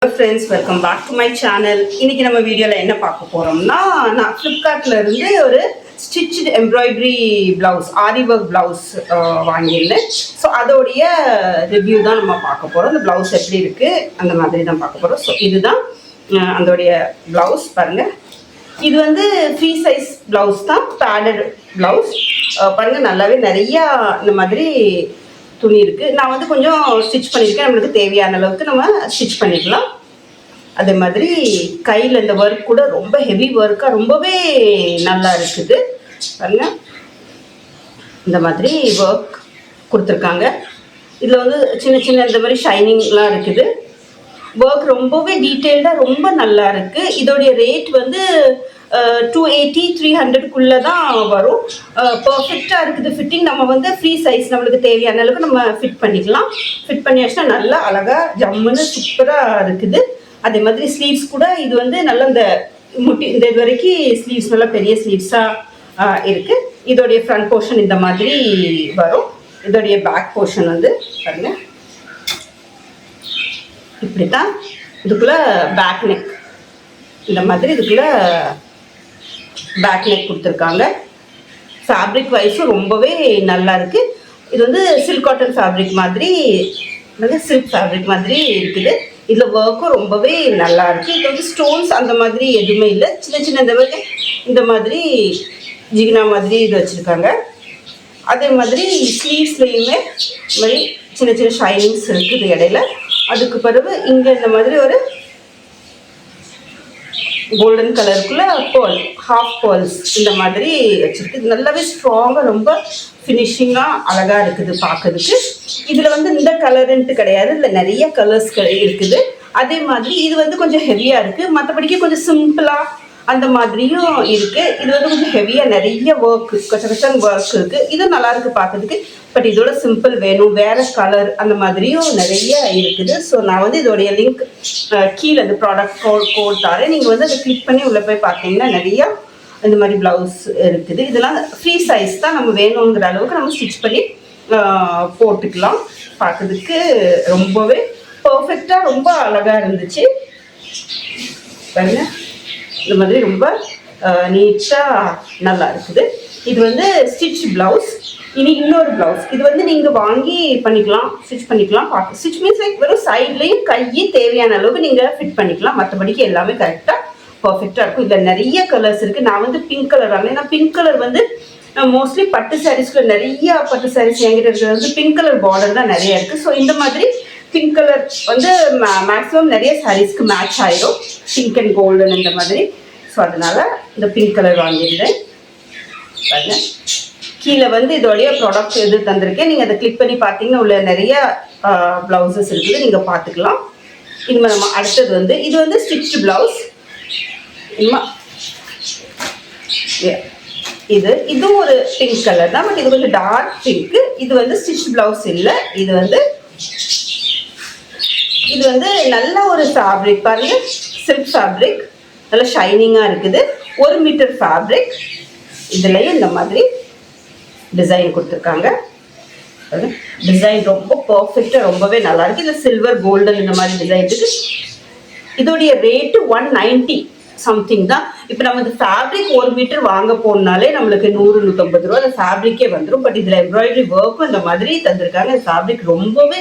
Hello friends, welcome back to my channel. இன்னைக்கு நம்ம வீடியோல என்ன பார்க்க போறோம்னா நான் Flipkartல இருந்து ஒரு stitched embroidery blouse ஆரி work blouse வாங்கியிருந்தேன். ஸோ அதோடைய ரிவ்யூ தான் நம்ம பார்க்க போறோம். இந்த blouse எப்படி இருக்கு அந்த மாதிரி தான் பார்க்க போறோம். ஸோ இதுதான் அதோடைய blouse பாருங்க. இது வந்து ஃப்ரீ சைஸ் blouse தான், padded blouse. பாருங்க நல்லாவே நிறைய இந்த மாதிரி துணி இருக்கு. நான் வந்து கொஞ்சம் ஸ்டிச் பண்ணியிருக்கேன். நம்மளுக்கு தேவையான அளவுக்கு நம்ம ஸ்டிச் பண்ணிக்கலாம். அதே மாதிரி கையில் இந்த ஒர்க் கூட ரொம்ப ஹெவி ஒர்க்காக ரொம்பவே நல்லா இருக்குது பாருங்க. இந்த மாதிரி ஒர்க் கொடுத்துருக்காங்க. இதில் வந்து சின்ன சின்ன இந்த மாதிரி ஷைனிங்லாம் இருக்குது. ஒர்க் ரொம்பவே டீட்டெயில்டாக ரொம்ப நல்லா இருக்குது. இதோடைய ரேட் வந்து 280-300 தான் வரும். பர்ஃபெக்டாக இருக்குது ஃபிட்டிங். நம்ம வந்து ஃப்ரீ சைஸ் நம்மளுக்கு தேவையான அளவுக்கு நம்ம ஃபிட் பண்ணிக்கலாம். ஃபிட் பண்ணியாச்சுன்னா நல்லா அழகாக ஜம்முன்னு சூப்பராக இருக்குது. அதே மாதிரி ஸ்லீவ்ஸ் கூட இது வந்து நல்லா இந்த முட்டி இந்த இது வரைக்கும் ஸ்லீவ்ஸ் நல்லா பெரிய ஸ்லீவ்ஸாக இருக்குது. இதோடைய ஃப்ரண்ட் போர்ஷன் இந்த மாதிரி வரும். இதோடைய பேக் போர்ஷன் வந்து பாருங்க இப்படி தான். இதுக்குள்ளே பேக் நெக் இந்த மாதிரி இதுக்குள்ளே பேக் நெக் கொடுத்துருக்காங்க. ஃபேப்ரிக் வைஸும் ரொம்பவே நல்லா இருக்குது. இது வந்து சில்க் காட்டன் ஃபேப்ரிக் மாதிரி, சில்க் ஃபேப்ரிக் மாதிரி இருக்குது. இதில் ஒர்க்கும் ரொம்பவே நல்லா இருக்குது. இது வந்து ஸ்டோன்ஸ் அந்த மாதிரி எதுவுமே இல்லை. சின்ன சின்ன இந்த மாதிரி ஜிகினா மாதிரி இது வச்சுருக்காங்க. அதே மாதிரி ஸ்லீவ்ஸ்லேயுமே இந்த மாதிரி சின்ன சின்ன ஷைனிங்ஸ் இருக்குது இடையில. அதுக்கு பிறகு இங்கே இந்த மாதிரி ஒரு கோல்டன் கலருக்குள்ள பேர்ல், ஹாஃப் பேர்ல்ஸ் இந்த மாதிரி வச்சுருக்கு. நல்லாவே ஸ்ட்ராங்காக ரொம்ப ஃபினிஷிங்காக அழகாக இருக்குது பார்க்கறதுக்கு. இதில் வந்து இந்த கலருன்ட்டு கிடையாது, இதில் நிறைய கலர்ஸ் இருக்குது. அதே மாதிரி இது வந்து கொஞ்சம் ஹெவியாக இருக்குது. மற்றபடிக்கு கொஞ்சம் சிம்பிளாக அந்த மாதிரியும் இருக்குது. இது வந்து கொஞ்சம் ஹெவியாக நிறைய ஒர்க், கச்சன் ஒர்க் இருக்குது. இதுவும் நல்லாயிருக்கு பார்க்கறதுக்கு. பட் இதோட சிம்பிள் வேணும், வேறு கலர் அந்த மாதிரியும் நிறைய இருக்குது. ஸோ நான் வந்து இதோடைய லிங்க் கீழே இந்த ப்ராடக்ட் கோட் தரேன். நீங்கள் வந்து அதை கிளிக் பண்ணி உள்ளே போய் பார்த்தீங்கன்னா நிறையா இந்த மாதிரி ப்ளவுஸ் இருக்குது. இதெல்லாம் ஃப்ரீ சைஸ் தான், நம்ம வேணுங்கிற அளவுக்கு நம்ம ஸ்டிச் பண்ணி போட்டுக்கலாம். பார்க்கறதுக்கு ரொம்பவே பர்ஃபெக்டாக ரொம்ப அழகாக இருந்துச்சு பாருங்க. இந்த மாதிரி ரொம்ப நீட்டாக நல்லா இருக்குது. இது வந்து ஸ்டிச் ப்ளவுஸ். இனி இன்னொரு ப்ளவுஸ். இது வந்து நீங்கள் வாங்கி பண்ணிக்கலாம், ஸ்டிச் பண்ணிக்கலாம். ஸ்டிச் மீன்ஸ் லைக் வெறும் சைட்லேயும் கையும் தேவையான அளவுக்கு நீங்கள் ஃபிட் பண்ணிக்கலாம். மற்றபடிக்கு எல்லாமே கரெக்டாக பர்ஃபெக்டாக இருக்கும். இதில் நிறைய கலர்ஸ் இருக்குது. நான் வந்து பிங்க் கலர் வாங்கினேன். ஏன்னா பிங்க் கலர் வந்து மோஸ்ட்லி பட்டு சாரீஸ்க்குள்ள நிறைய பட்டு சாரீஸ் என்கிட்ட இருக்கிறது வந்து பிங்க் கலர் பார்டர் தான் நிறைய இருக்குது. ஸோ இந்த மாதிரி பிங்க் கலர் வந்து மேக்ஸிமம் நிறைய சாரீஸ்க்கு மேட்ச் ஆயிடும், பிங்க் அண்ட் கோல்டன் இந்த மாதிரி. ஸோ அதனால் இந்த பிங்க் கலர் வாங்கியிருந்தேன் பாருங்க. கீழே வந்து இதோடைய ப்ராடக்ட் எது தந்திருக்கேன். நீங்கள் அதை கிளிக் பண்ணி பார்த்தீங்கன்னா உள்ள நிறைய ப்ளவுசஸ் இருக்குது, நீங்கள் பார்த்துக்கலாம். இனிமேல் நம்ம அடுத்தது வந்து இது வந்து ஸ்டிச் ப்ளவுஸ். இதுவும் ஒரு பிங்க் கலர் தான், பட் இது கொஞ்சம் டார்க் பிங்க்கு. இது வந்து ஸ்டிச் ப்ளவுஸ் இல்லை. இது வந்து நல்ல ஒரு ஃபேப்ரிக் பாருங்க, சில்க் ஃபேப்ரிக், நல்ல ஷைனிங்காக இருக்குது. 1 மீட்டர் ஃபேப்ரிக். இதுலேயும் இந்த மாதிரி டிசைன் கொடுத்துருக்காங்க. டிசைன் ரொம்ப பர்ஃபெக்டாக ரொம்பவே நல்லா இருக்குது. இதில் சில்வர் கோல்டன் இந்த மாதிரி டிசைன் இருக்குது. இதோடைய ரேட்டு 190 சம்திங் தான். இப்போ நம்ம இந்த ஃபேப்ரிக் 1 மீட்டர் வாங்க போனாலே நம்மளுக்கு 100-150 ரூபா அந்த ஃபேப்ரிக்கே வந்துடும். பட் இதில் எம்ப்ராய்டரி ஒர்க்கும் இந்த மாதிரி தந்திருக்காங்க. இந்த ஃபேப்ரிக் ரொம்பவே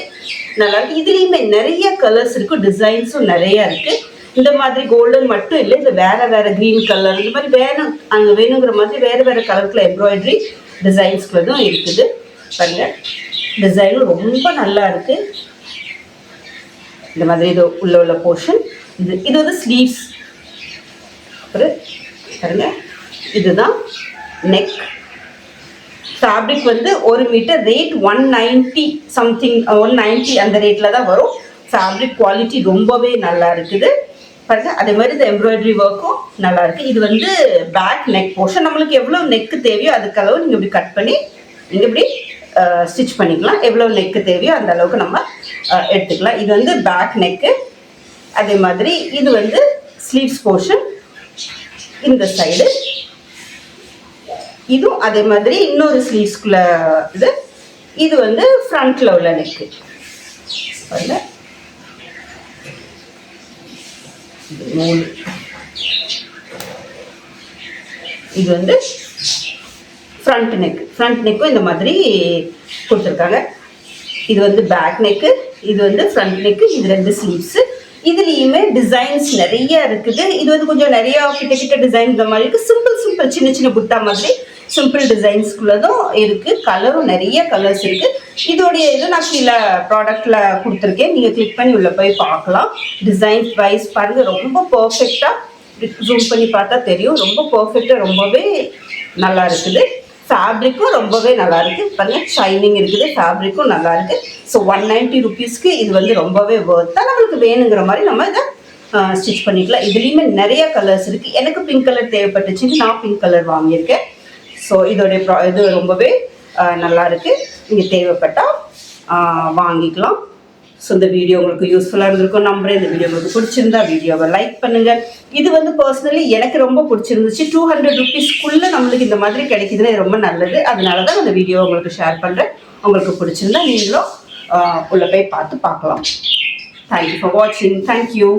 நல்லா இருக்குது. இதுலேயுமே நிறைய கலர்ஸ் இருக்குது, டிசைன்ஸும் நிறையா இருக்குது. இந்த மாதிரி கோல்டன் மட்டும் இல்லை, இதில் வேறு க்ரீன் கலர் இந்த மாதிரி அங்கே வேணுங்கிற மாதிரி வேறு கலருக்குள்ள எம்ப்ராய்டரி டிசைன்ஸ்குள்ளதும் இருக்குது பாருங்க. டிசைனும் ரொம்ப நல்லா இருக்குது. இந்த மாதிரி இது உள்ள போர்ஷன். இது வந்து ஸ்லீவ்ஸ் பாருங்க. இதுதான் நெக். ஃபேப்ரிக் வந்து 1 மீட்டர், ரேட் 190 சம்திங், 190 அந்த ரேட்டில் தான் வரும். ஃபேப்ரிக் குவாலிட்டி ரொம்பவே நல்லா இருக்குது பாருங்க. அதே மாதிரி இந்த எம்ப்ராய்டரி ஒர்க்கும் நல்லா இருக்குது. இது வந்து பேக் நெக் போர்ஷன். நம்மளுக்கு எவ்வளோ நெக்கு தேவையோ அதுக்களவு நீங்கள் இப்படி கட் பண்ணி நீங்கள் இப்படி ஸ்டிச் பண்ணிக்கலாம். எவ்வளோ நெக்கு தேவையோ அந்த அளவுக்கு நம்ம எடுத்துக்கலாம். இது வந்து பேக் நெக்கு. அதே மாதிரி இது வந்து ஸ்லீவ்ஸ் போர்ஷன் இந்த சைடு. இதுவும் அதே மாதிரி இன்னொரு ஸ்லீவ்ஸ்குள்ள இது வந்து ஃப்ரண்ட்டில் உள்ள நெக்கு பாருங்க. இது நூல். இது வந்து ஃப்ரண்ட் நெக். ஃப்ரண்ட் நெக்கும் இந்த மாதிரி கொடுத்துருக்காங்க. இது வந்து பேக் நெக்கு, இது வந்து ஃப்ரண்ட் நெக்கு, இது 2 ஸ்லீவ்ஸு. இதுலேயுமே டிசைன்ஸ் நிறைய இருக்குது. இது வந்து கொஞ்சம் நிறையா கிட்ட டிசைன் இந்த மாதிரி இருக்குது. சிம்பிள் சின்ன சின்ன புட்டா மாதிரி சிம்பிள் டிசைன்ஸ்குள்ளதும் இருக்குது. கலரும் நிறைய கலர்ஸ் இருக்குது. இதோடைய இது நான் கீழே ப்ராடக்டில் கொடுத்துருக்கேன். நீங்கள் கிளிக் பண்ணி உள்ளே போய் பார்க்கலாம். டிசைன்ஸ் வைஸ் பாருங்கள், ரொம்ப பர்ஃபெக்டாக ஜூம் பண்ணி பார்த்தா தெரியும். ரொம்ப பர்ஃபெக்டாக ரொம்பவே நல்லா இருக்குது. ஃபேப்ரிக்கும் ரொம்பவே நல்லா இருக்குது. பாருங்கள், ஷைனிங் இருக்குது, ஃபேப்ரிக்கும் நல்லா இருக்குது. ஸோ 190 ருபீஸ்க்கு இது வந்து ரொம்பவே ஒர்த்தாக நம்மளுக்கு வேணுங்கிற மாதிரி நம்ம இதை ஸ்டிச் பண்ணிக்கலாம். இதுலேயுமே நிறைய கலர்ஸ் இருக்குது. எனக்கு பிங்க் கலர் தேவைப்பட்டுச்சுன்னு நான் பிங்க் கலர் வாங்கியிருக்கேன். ஸோ இதோடைய இது ரொம்பவே நல்லா இருக்குது. நீங்கள் தேவைப்பட்டால் வாங்கிக்கலாம். ஸோ இந்த வீடியோ உங்களுக்கு யூஸ்ஃபுல்லாக இருந்திருக்கும் நம்புறேன். இந்த வீடியோ உங்களுக்கு பிடிச்சிருந்தா வீடியோவை லைக் பண்ணுங்கள். இது வந்து பர்சனலி எனக்கு ரொம்ப பிடிச்சிருந்துச்சு. 200 ருபீஸ்க்குள்ளே நம்மளுக்கு இந்த மாதிரி கிடைக்குதுன்னா ரொம்ப நல்லது. அதனால தான் இந்த வீடியோ உங்களுக்கு ஷேர் பண்ணுறேன். உங்களுக்கு பிடிச்சிருந்தா நீங்களும் உள்ளே போய் பார்க்கலாம். தேங்க்யூ ஃபார் வாட்சிங். தேங்க்யூ.